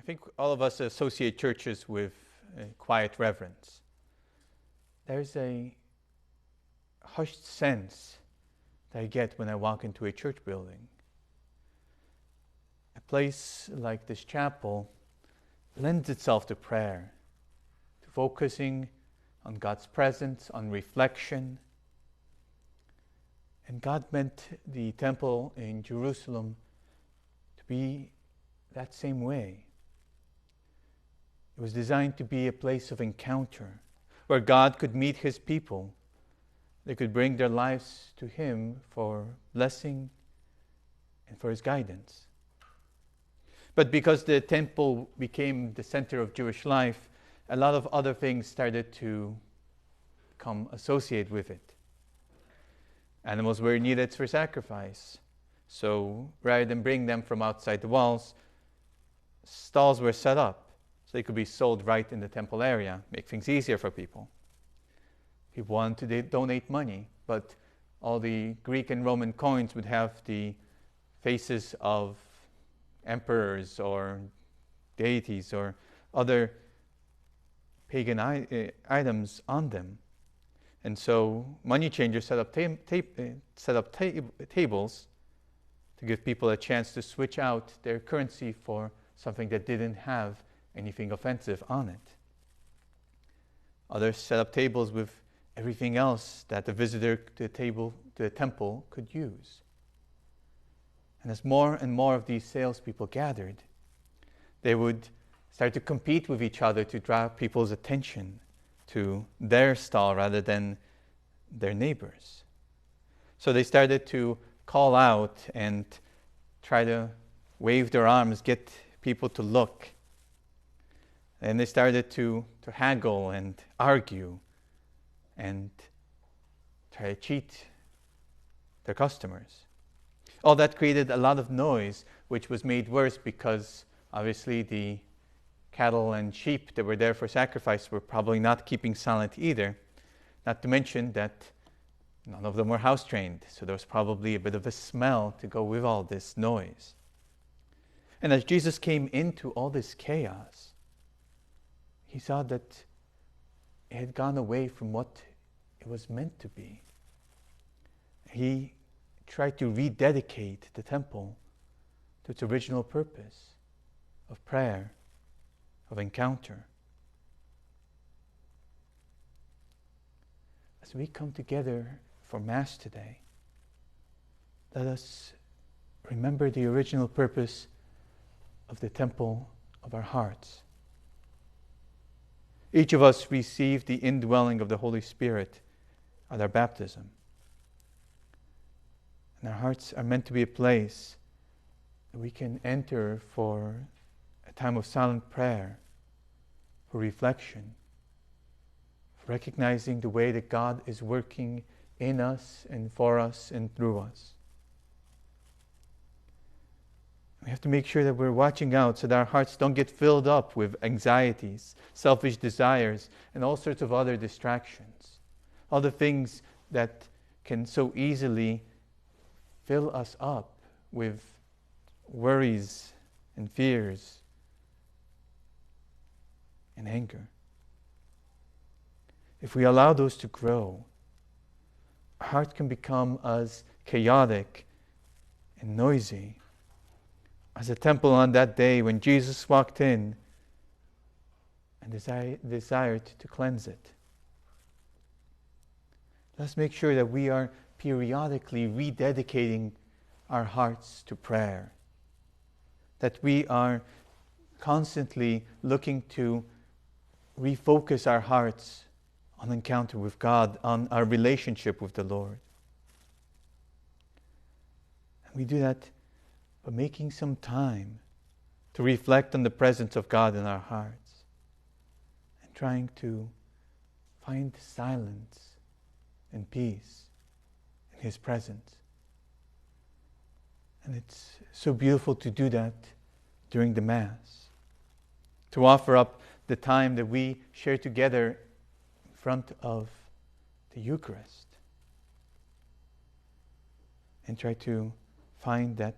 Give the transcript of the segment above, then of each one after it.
think all of us associate churches with quiet reverence. There's a hushed sense that I get when I walk into a church building. A place like this chapel lends itself to prayer, to focusing on God's presence, on reflection. And God meant the temple in Jerusalem to be that same way. It was designed to be a place of encounter, where God could meet His people. They could bring their lives to Him for blessing and for His guidance. But because the temple became the center of Jewish life, a lot of other things started to come associated with it. Animals were needed for sacrifice. So rather than bring them from outside the walls, stalls were set up so they could be sold right in the temple area, make things easier for people. People wanted to donate money, but all the Greek and Roman coins would have the faces of emperors or deities or other pagan items on them. And so money changers set up tables to give people a chance to switch out their currency for something that didn't have anything offensive on it. Others set up tables with everything else that the visitor to the temple could use. And as more and more of these salespeople gathered, they would start to compete with each other to draw people's attention to their stall rather than their neighbors. So they started to call out and try to wave their arms, get people to look. And they started to haggle and argue and try to cheat their customers. All that created a lot of noise, which was made worse because obviously the cattle and sheep that were there for sacrifice were probably not keeping silent either. Not to mention that none of them were house trained, so there was probably a bit of a smell to go with all this noise. And as Jesus came into all this chaos, He saw that it had gone away from what it was meant to be. He tried to rededicate the temple to its original purpose of prayer, of encounter. As we come together for Mass today, let us remember the original purpose of the temple of our hearts. Each of us received the indwelling of the Holy Spirit at our baptism. And our hearts are meant to be a place that we can enter for a time of silent prayer, for reflection, for recognizing the way that God is working in us and for us and through us. We have to make sure that we're watching out so that our hearts don't get filled up with anxieties, selfish desires, and all sorts of other distractions. All the things that can so easily fill us up with worries and fears and anger. If we allow those to grow, our heart can become as chaotic and noisy as the temple on that day when Jesus walked in and desired to cleanse it. Let's make sure that we are periodically rededicating our hearts to prayer, that we are constantly looking to refocus our hearts on encounter with God, on our relationship with the Lord. And we do that by making some time to reflect on the presence of God in our hearts and trying to find silence and peace in His presence. And it's so beautiful to do that during the Mass, to offer up the time that we share together in front of the Eucharist and try to find that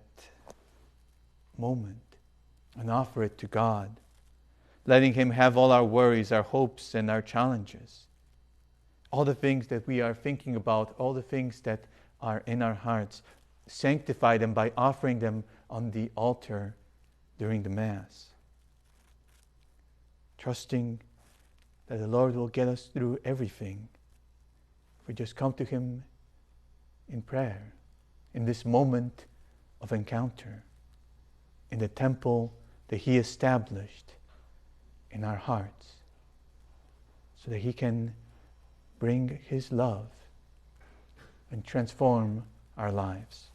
moment and offer it to God, letting Him have all our worries, our hopes, and our challenges. All the things that we are thinking about, all the things that are in our hearts, sanctify them by offering them on the altar during the Mass. Trusting that the Lord will get us through everything if we just come to Him in prayer, in this moment of encounter, in the temple that He established in our hearts, so that He can bring His love and transform our lives.